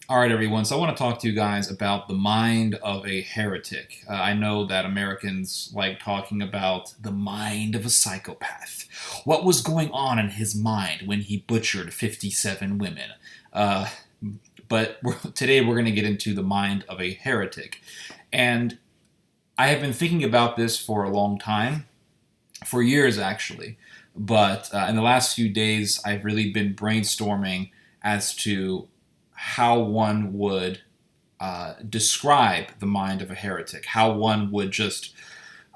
All right, everyone. So I want to talk to you guys about the mind of a heretic. I know that Americans like talking about the mind of a psychopath. What was going on in his mind when he butchered 57 women? Uh, but today we're going to get into the mind of a heretic. And I have been thinking about this for a long time, for years actually. But in the last few days, I've really been brainstorming as to how one would describe the mind of a heretic, how one would just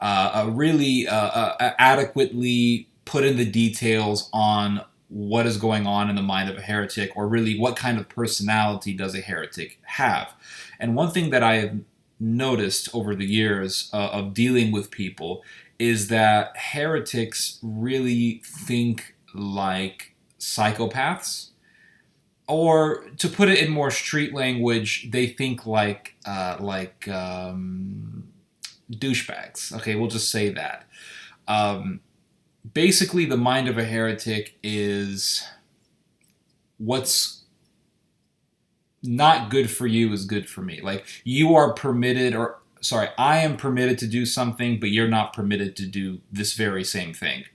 really adequately put in the details on what is going on in the mind of a heretic, or really what kind of personality does a heretic have. And one thing that I have noticed over the years of dealing with people is that heretics really think like psychopaths, or to put it in more street language, they think like douchebags. Okay, we'll just say that. Um, Basically, the mind of a heretic is what's not good for you is good for me. Like, you are permitted, or sorry, I am permitted to do something, but you're not permitted to do this very same thing.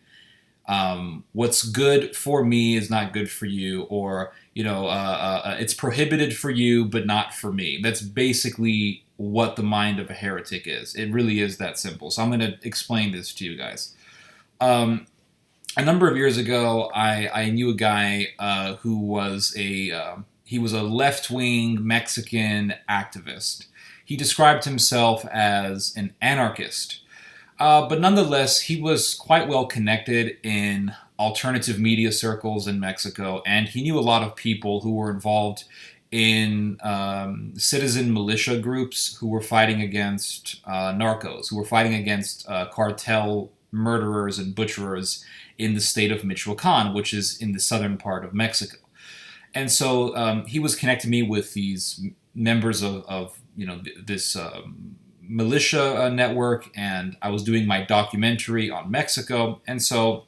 What's good for me is not good for you, or it's prohibited for you but not for me. That's basically what the mind of a heretic is. It really is that simple. So I'm going to explain this to you guys. Um, a number of years ago, I knew a guy who was he was a left wing Mexican activist. He described himself as an anarchist. But nonetheless, he was quite well connected in alternative media circles in Mexico, and he knew a lot of people who were involved in citizen militia groups who were fighting against narcos, who were fighting against cartel murderers and butcherers in the state of Michoacan, which is in the southern part of Mexico. And so he was connecting me with these members of this militia network, and I was doing my documentary on Mexico, and so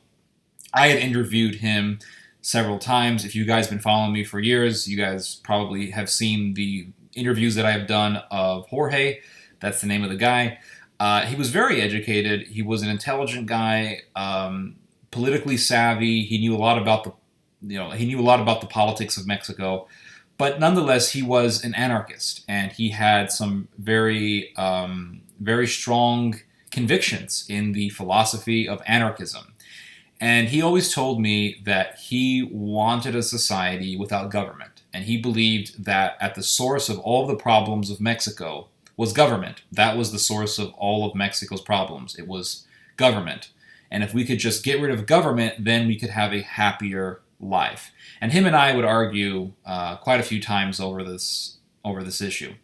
I had interviewed him several times. If you guys have been following me for years, you guys probably have seen the interviews that I have done of Jorge. That's the name of the guy. He was very educated. He was an intelligent guy, politically savvy. He knew a lot about the politics of Mexico. But nonetheless, he was an anarchist, and he had some very strong convictions in the philosophy of anarchism. And he always told me that he wanted a society without government. And he believed that at the source of all the problems of Mexico was government. That was the source of all of Mexico's problems. It was government. And if we could just get rid of government, then we could have a happier life. And him and I would argue quite a few times over this issue.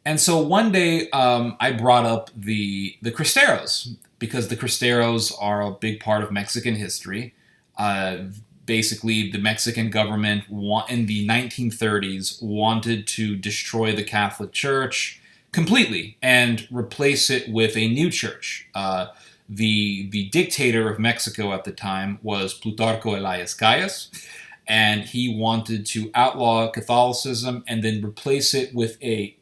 And so one day I brought up the Cristeros, because the Cristeros are a big part of Mexican history. Basically, the Mexican government in the 1930s wanted to destroy the Catholic Church completely and replace it with a new church. The dictator of Mexico at the time was Plutarco Elias Calles, and he wanted to outlaw Catholicism and then replace it with a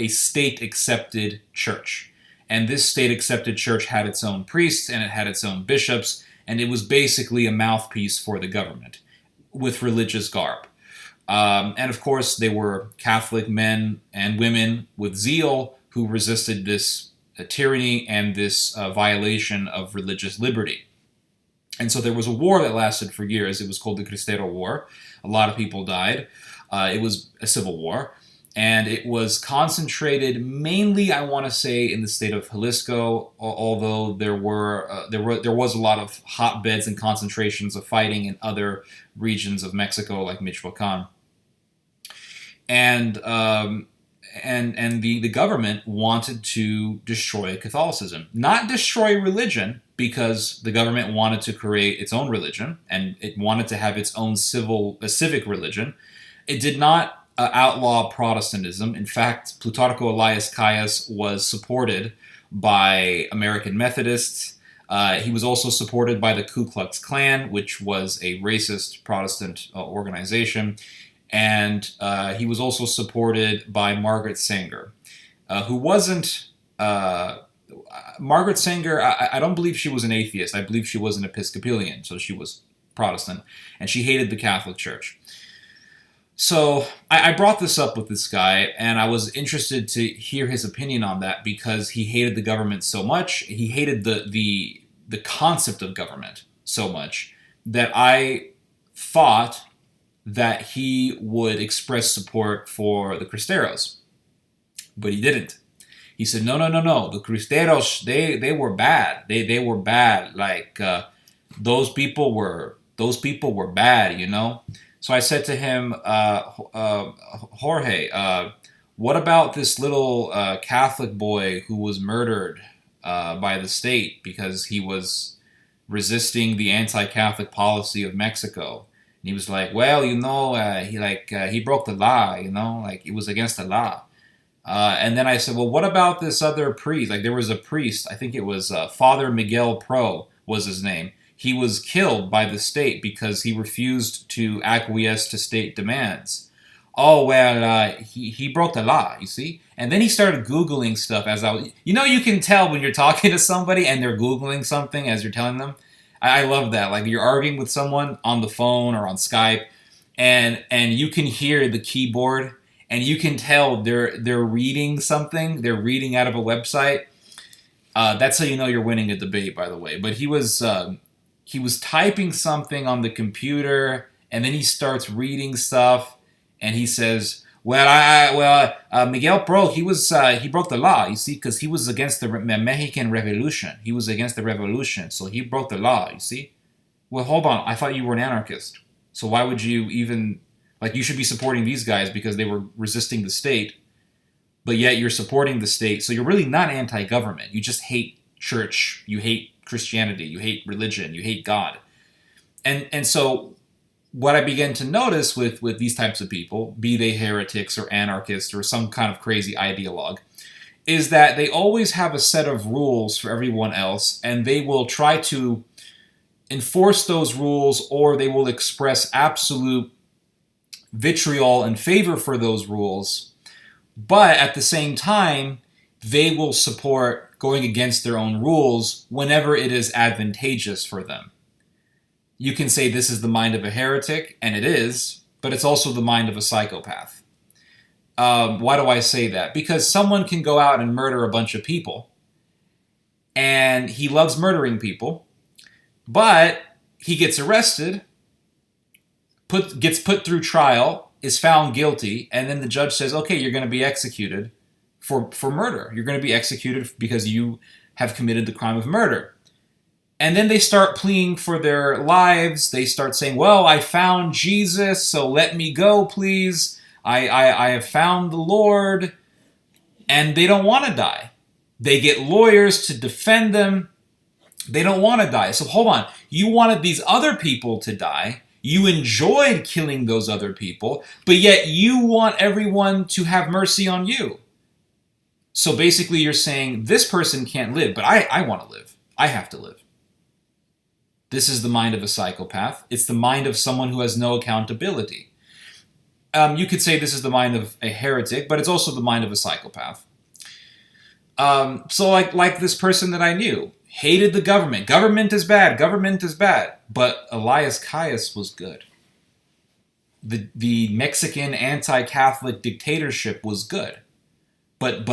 state-accepted church. And this state-accepted church had its own priests and it had its own bishops, and it was basically a mouthpiece for the government with religious garb. And of course, they were Catholic men and women with zeal who resisted this tyranny and this violation of religious liberty. And so there was a war that lasted for years. It was called the Cristero War. A lot of people died. It was a civil war. And it was concentrated mainly, I want to say, in the state of Jalisco, although there was a lot of hotbeds and concentrations of fighting in other regions of Mexico, like Michoacan. And the government wanted to destroy Catholicism. Not destroy religion, because the government wanted to create its own religion, and it wanted to have its own civic religion. It did not outlaw Protestantism. In fact, Plutarco Elias Calles was supported by American Methodists. He was also supported by the Ku Klux Klan, which was a racist Protestant organization. and he was also supported by Margaret Sanger, who wasn't. Margaret Sanger, I don't believe she was an atheist. I believe she was an Episcopalian, so she was Protestant, and she hated the Catholic Church. So I brought this up with this guy, and I was interested to hear his opinion on that because he hated the government so much. He hated the concept of government so much that I thought that he would express support for the Cristeros, but he didn't. He said, no, no, no, no. The Cristeros, they were bad. They were bad. Like those people were bad, you know. So I said to him, Jorge, what about this little Catholic boy who was murdered by the state because he was resisting the anti-Catholic policy of Mexico? And he was like, well, you know, he broke the law, you know, like it was against the law. And then I said, well, what about this other priest? Like there was a priest, I think it was Father Miguel Pro was his name. He was killed by the state because he refused to acquiesce to state demands. Oh, well, he broke the law, you see? And then he started Googling stuff as I was... You know, you can tell when you're talking to somebody and they're Googling something as you're telling them. I love that. Like you're arguing with someone on the phone or on Skype and you can hear the keyboard and you can tell they're reading something. They're reading out of a website. That's how you know you're winning a debate, by the way. But he was typing something on the computer, and then he starts reading stuff, and he says, "Well, Miguel Pro, he broke the law, you see, because he was against the Mexican Revolution. He was against the revolution, so he broke the law, you see." Well, hold on, I thought you were an anarchist, so why would you even... Like, you should be supporting these guys because they were resisting the state, but yet you're supporting the state. So you're really not anti-government. You just hate church. You hate Christianity. You hate religion. You hate God. And so what I began to notice with these types of people, be they heretics or anarchists or some kind of crazy ideologue, is that they always have a set of rules for everyone else, and they will try to enforce those rules, or they will express absolute vitriol in favor for those rules, but at the same time, they will support going against their own rules whenever it is advantageous for them. You can say this is the mind of a heretic, and it is, but it's also the mind of a psychopath. Why do I say that? Because someone can go out and murder a bunch of people, and he loves murdering people, but he gets arrested, gets put through trial, is found guilty, and then the judge says, okay, you're going to be executed for murder. You're going to be executed because you have committed the crime of murder. And then they start pleading for their lives. They start saying, well, I found Jesus, so let me go, please. I have found the Lord. And they don't want to die. They get lawyers to defend them. They don't want to die. So hold on. You wanted these other people to die. You enjoyed killing those other people, but yet you want everyone to have mercy on you. So basically you're saying, this person can't live, but I want to live. I have to live. This is the mind of a psychopath. It's the mind of someone who has no accountability. You could say this is the mind of a heretic, but it's also the mind of a psychopath. So like this person that I knew, hated the government. Government is bad. Government is bad. But Elias Calles was good. The Mexican anti-Catholic dictatorship was good. But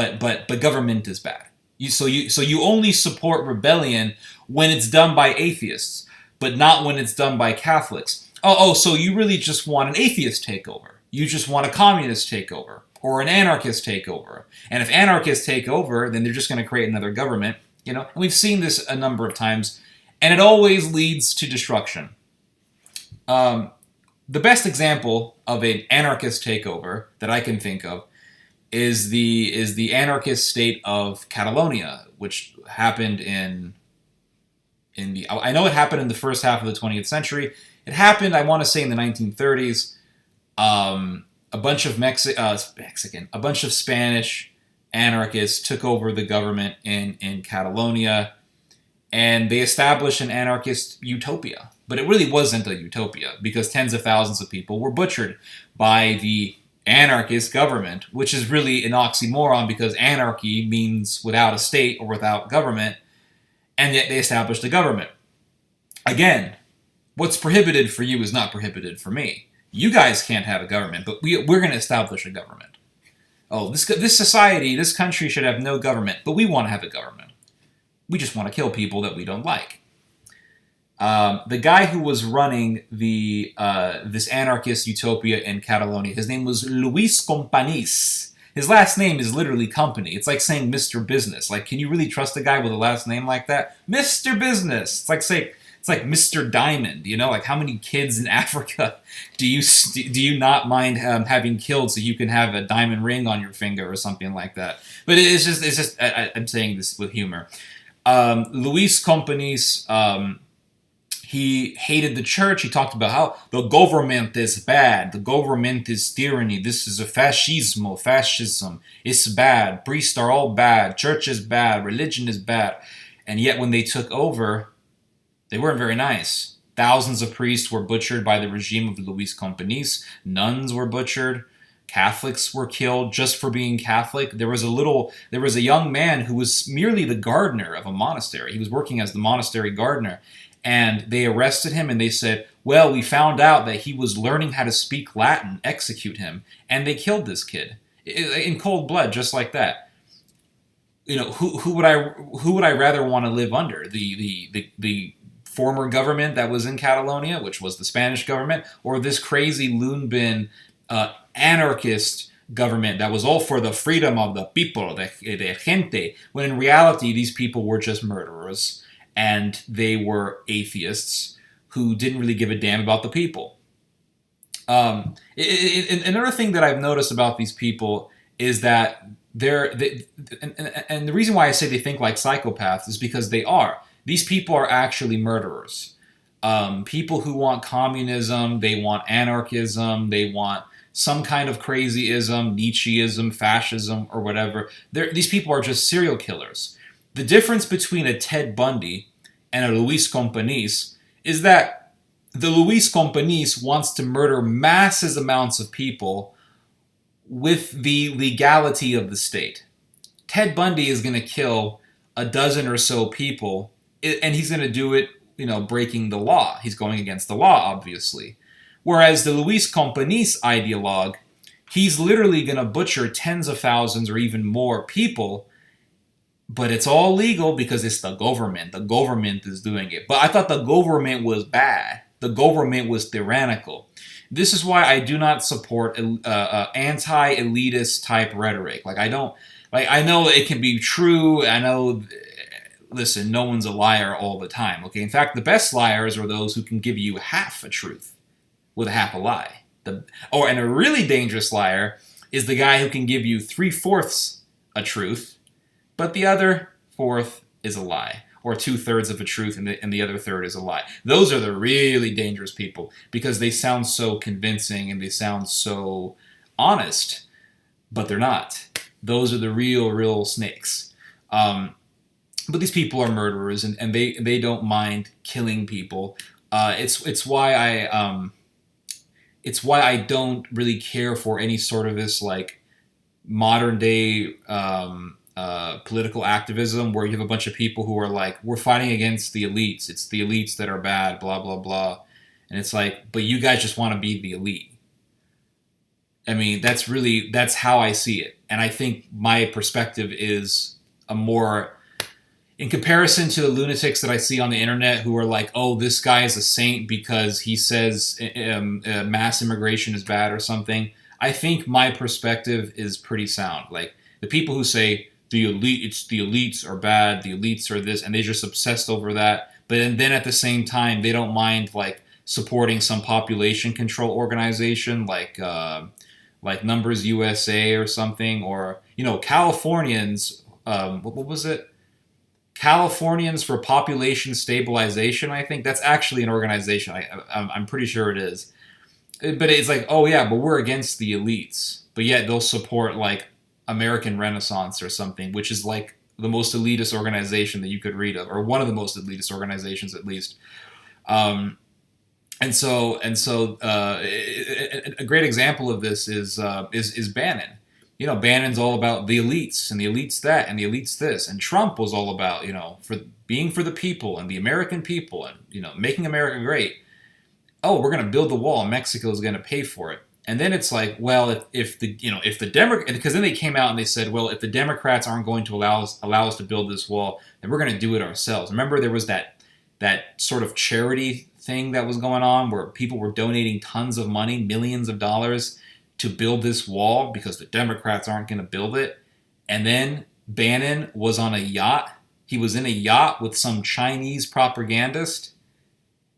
government is bad. So you only support rebellion when it's done by atheists, but not when it's done by Catholics. So you really just want an atheist takeover. You just want a communist takeover or an anarchist takeover. And if anarchists take over, then they're just going to create another government. You know, and we've seen this a number of times, and it always leads to destruction. The best example of an anarchist takeover that I can think of is the anarchist state of Catalonia, which happened I know it happened in the first half of the 20th century. It happened, I want to say, in the 1930s. A bunch of Spanish anarchists took over the government in Catalonia, and they established an anarchist utopia. But it really wasn't a utopia because tens of thousands of people were butchered by the anarchist government, which is really an oxymoron because anarchy means without a state or without government, and yet they established a government. Again, what's prohibited for you is not prohibited for me. You guys can't have a government, but we're going to establish a government. Oh, this society, this country should have no government, but we want to have a government. We just want to kill people that we don't like. The guy who was running this anarchist utopia in Catalonia, his name was Luis Companys. His last name is literally company. It's like saying Mr. Business. Like, can you really trust a guy with a last name like that? Mr. Business. It's like Mr. Diamond. You know, like how many kids in Africa do you not mind having killed so you can have a diamond ring on your finger or something like that? But it's just I'm saying this with humor. Luis Companys. He hated the church. He talked about how the government is bad. The government is tyranny. This is a fascismo. Fascism. It's bad. Priests are all bad. Church is bad. Religion is bad. And yet when they took over, they weren't very nice. Thousands of priests were butchered by the regime of Luis Companys. Nuns were butchered. Catholics were killed just for being Catholic. There was a young man who was merely the gardener of a monastery. He was working as the monastery gardener. And they arrested him and they said, well, we found out that he was learning how to speak Latin, execute him. And they killed this kid in cold blood, just like that. You know, who would I rather want to live under? The former government that was in Catalonia, which was the Spanish government, or this crazy loon bin anarchist government that was all for the freedom of the people, the gente, when in reality these people were just murderers. And they were atheists who didn't really give a damn about the people. Another thing that I've noticed about these people is that and the reason why I say they think like psychopaths is because they are. These people are actually murderers. People who want communism, they want anarchism, they want some kind of crazyism, Nietzscheism, fascism, or whatever. These people are just serial killers. The difference between a Ted Bundy and a Luis Companys is that the Luis Companys wants to murder massive amounts of people with the legality of the state. Ted Bundy is going to kill a dozen or so people, and he's going to do it, breaking the law. He's going against the law, obviously. Whereas the Luis Companys ideologue, he's literally going to butcher tens of thousands or even more people. But it's all legal because it's the government. The government is doing it. But I thought the government was bad. The government was tyrannical. This is why I do not support anti-elitist type rhetoric. I know it can be true. I know, listen, no one's a liar all the time. Okay, in fact, the best liars are those who can give you half a truth with half a lie. And a really dangerous liar is the guy who can give you 3/4 a truth, but the other fourth is a lie, or 2/3 of a truth and the other third is a lie. Those are the really dangerous people because they sound so convincing and they sound so honest, but they're not. Those are the real snakes. But these people are murderers and they don't mind killing people. It's why I don't really care for any sort of this modern day political activism where you have a bunch of people who are like, we're fighting against the elites. It's the elites that are bad, blah, blah, blah. And it's like, but you guys just want to be the elite. I mean, that's how I see it. And I think my perspective is a more, in comparison to the lunatics that I see on the internet who are like, oh, this guy is a saint because he says mass immigration is bad or something. I think my perspective is pretty sound. Like the people who say, the elites are bad, the elites are this, and they're just obsessed over that. But then at the same time, they don't mind supporting some population control organization like Numbers USA or something, or Californians. What was it? Californians for Population Stabilization. I think that's actually an organization. I'm pretty sure it is. But it's like, oh yeah, but we're against the elites, but yet they'll support American Renaissance or something, which is the most elitist organization that you could read of, or one of the most elitist organizations at least. A great example of this is Bannon. You know, Bannon's all about the elites and the elites that and the elites this, and Trump was all about, you know, for being for the people and the American people and, you know, making America great. Oh, we're going to build the wall and Mexico is going to pay for it. And then it's like, well, if the, you know, if the Democrat, because then they came out and they said, well, if the Democrats aren't going to allow us to build this wall, then we're going to do it ourselves. Remember, there was that sort of charity thing that was going on where people were donating tons of money, millions of dollars, to build this wall because the Democrats aren't going to build it. And then Bannon was on a yacht. He was in a yacht with some Chinese propagandist,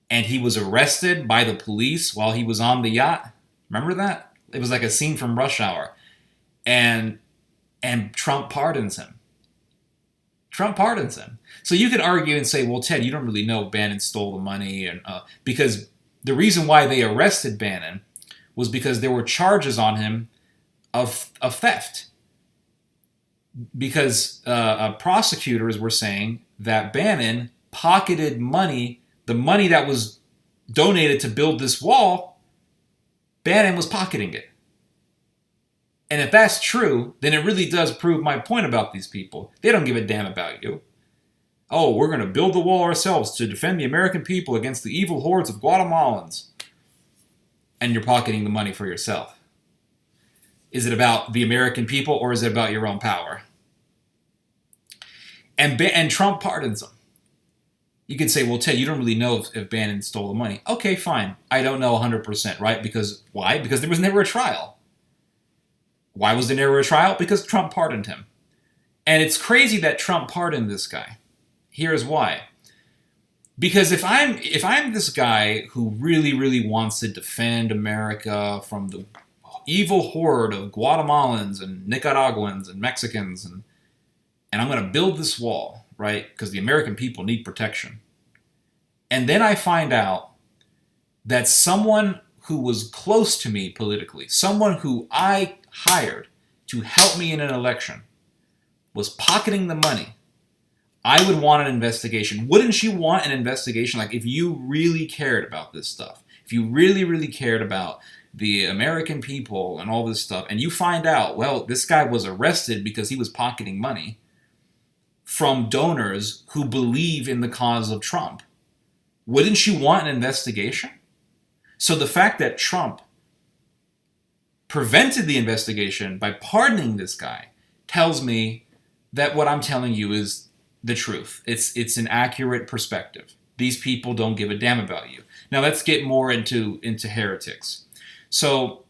and he was arrested by the police while he was on the yacht. Remember that? It was like a scene from Rush Hour. And Trump pardons him. Trump pardons him. So you could argue and say, well, Ted, you don't really know if Bannon stole the money, and because the reason why they arrested Bannon was because there were charges on him of theft. Because prosecutors were saying that Bannon pocketed money, the money that was donated to build this wall, Bannon was pocketing it. And if that's true, then it really does prove my point about these people. They don't give a damn about you. Oh, we're going to build the wall ourselves to defend the American people against the evil hordes of Guatemalans. And you're pocketing the money for yourself. Is it about the American people or is it about your own power? And Trump pardons them. You could say, well, Ted, you don't really know if Bannon stole the money. Okay, fine. I don't know 100%, right? Because why? Because there was never a trial. Why was there never a trial? Because Trump pardoned him. And it's crazy that Trump pardoned this guy. Here's why. Because if I'm this guy who really, really wants to defend America from the evil horde of Guatemalans and Nicaraguans and Mexicans, and I'm going to build this wall, right? Because the American people need protection. And then I find out that someone who was close to me politically, someone who I hired to help me in an election, was pocketing the money. I would want an investigation. Wouldn't you want an investigation? Like, if you really cared about this stuff, if you really, really cared about the American people and all this stuff, and you find out, well, this guy was arrested because he was pocketing money from donors who believe in the cause of Trump, wouldn't you want an investigation? So the fact that Trump prevented the investigation by pardoning this guy tells me that what I'm telling you is the truth. It's an accurate perspective. These people don't give a damn about you. Now let's get more into heretics. So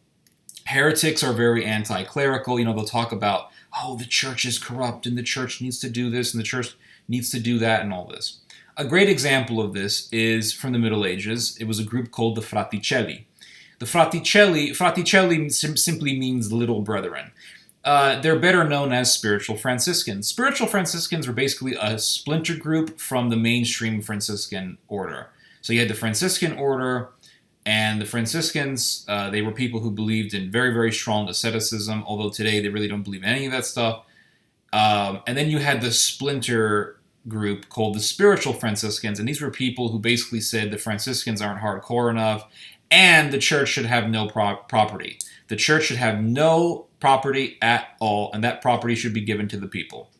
heretics are very anti-clerical. You know, they'll talk about, oh, the church is corrupt and the church needs to do this and the church needs to do that and all this. A great example of this is from the Middle Ages. It was a group called the Fraticelli. The Fraticelli simply means little brethren. They're better known as spiritual Franciscans. Spiritual Franciscans were basically a splinter group from the mainstream Franciscan order. So you had the Franciscan order, and the Franciscans, they were people who believed in very, very strong asceticism, although today they really don't believe in any of that stuff. And then you had the splinter group called the spiritual Franciscans, and these were people who basically said the Franciscans aren't hardcore enough, and the church should have no property. The church should have no property at all, and that property should be given to the people.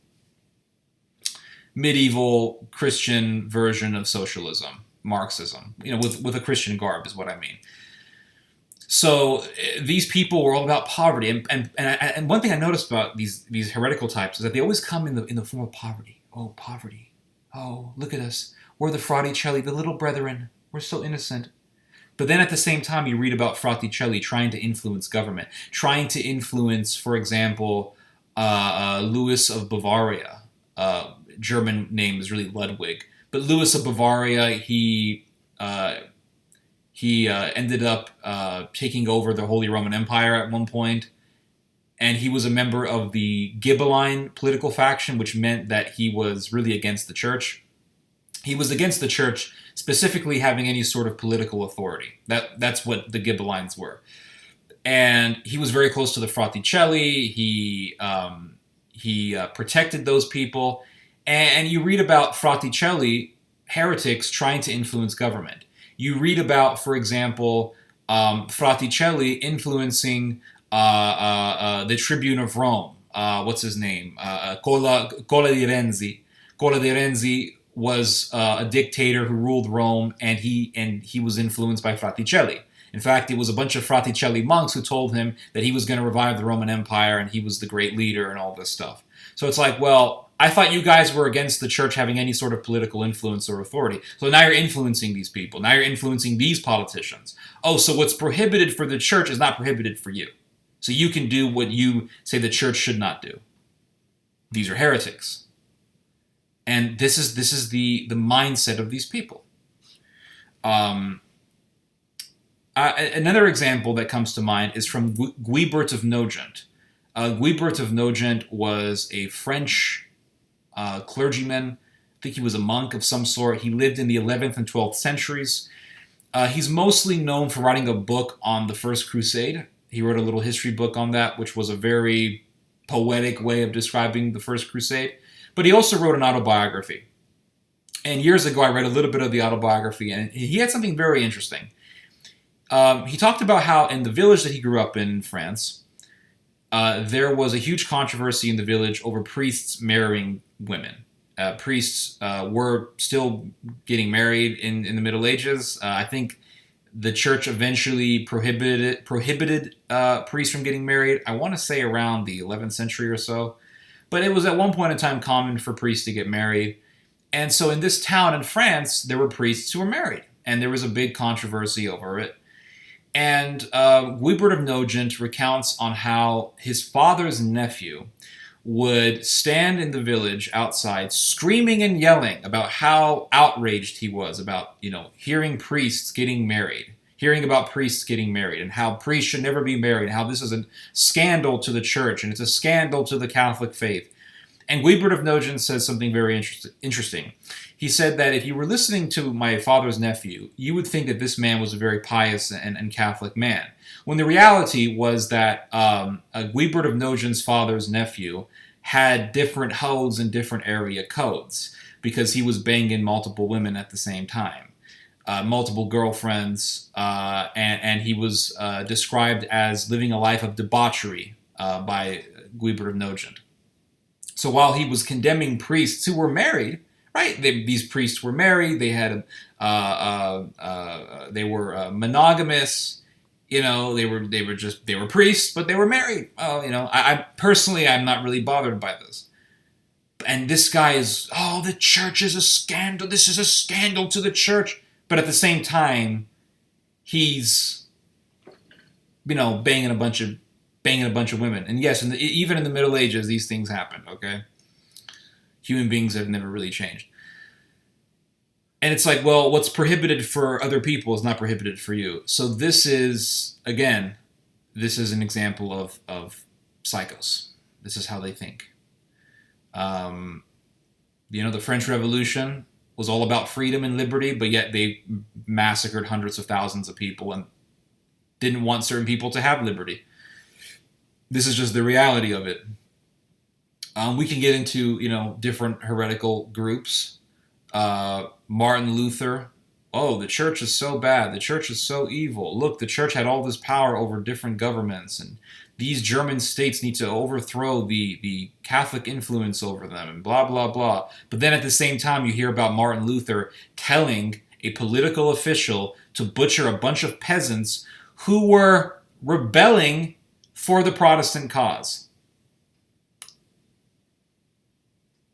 Medieval Christian version of socialism, Marxism, you know, with a Christian garb is what I mean. So these people were all about poverty, and one thing I noticed about these heretical types is that they always come in the form of poverty. Oh, poverty. Oh, look at us. We're the Fraticelli, the little brethren. We're so innocent. But then at the same time, you read about Fraticelli trying to influence government, trying to influence, for example, Louis of Bavaria. German name is really Ludwig. But Louis of Bavaria, he ended up taking over the Holy Roman Empire at one point. And he was a member of the Ghibelline political faction, which meant that he was really against the church. He was against the church specifically having any sort of political authority. That's what the Ghibellines were. And he was very close to the Fraticelli. He protected those people. And you read about Fraticelli heretics trying to influence government. You read about, for example, Fraticelli influencing the Tribune of Rome. What's his name? Cola di Renzi. Cola di Renzi was a dictator who ruled Rome, and he was influenced by Fraticelli. In fact, it was a bunch of Fraticelli monks who told him that he was going to revive the Roman Empire and he was the great leader and all this stuff. So it's like, well, I thought you guys were against the church having any sort of political influence or authority. So now you're influencing these people. Now you're influencing these politicians. Oh, so what's prohibited for the church is not prohibited for you. So you can do what you say the church should not do. These are heretics. And this is the mindset of these people. Another example that comes to mind is from Guibert of Nogent. Guibert of Nogent was a French clergyman. I think he was a monk of some sort. He lived in the 11th and 12th centuries. He's mostly known for writing a book on the First Crusade. He wrote a little history book on that, which was a very poetic way of describing the First Crusade. But he also wrote an autobiography. And years ago, I read a little bit of the autobiography, and he had something very interesting. He talked about how in the village that he grew up in France, there was a huge controversy in the village over priests marrying women. Priests were still getting married in the Middle Ages. I think the church eventually prohibited priests from getting married. I want to say around the 11th century or so. But it was at one point in time common for priests to get married. And so in this town in France, there were priests who were married. And there was a big controversy over it. And Guibert of Nogent recounts on how his father's nephew would stand in the village outside screaming and yelling about how outraged he was about, hearing priests getting married, hearing about priests getting married, and how priests should never be married, and how this is a scandal to the church, and it's a scandal to the Catholic faith. And Guibert of Nogent says something very interesting. He said that if you were listening to my father's nephew, you would think that this man was a very pious and Catholic man. When the reality was that Guibert of Nogent's father's nephew had different hoes and different area codes because he was banging multiple women at the same time, multiple girlfriends, and he was described as living a life of debauchery by Guibert of Nogent. So while he was condemning priests who were married, right? These priests were married. They had they were monogamous. They were priests, but they were married. I personally, I'm not really bothered by this. And this guy is, the church is a scandal. This is a scandal to the church. But at the same time, he's, banging a bunch of women. And yes, even in the Middle Ages, these things happened, okay? Human beings have never really changed. And it's like, well, what's prohibited for other people is not prohibited for you. So this is an example of psychos. This is how they think. The French Revolution was all about freedom and liberty, but yet they massacred hundreds of thousands of people and didn't want certain people to have liberty. This is just the reality of it. We can get into, different heretical groups. Martin Luther. Oh, the church is so bad. The church is so evil. Look, the church had all this power over different governments, and these German states need to overthrow the Catholic influence over them, and blah, blah, blah. But then at the same time, you hear about Martin Luther telling a political official to butcher a bunch of peasants who were rebelling for the Protestant cause.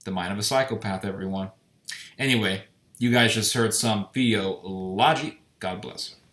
The mind of a psychopath, everyone. Anyway, you guys just heard some theology. God bless.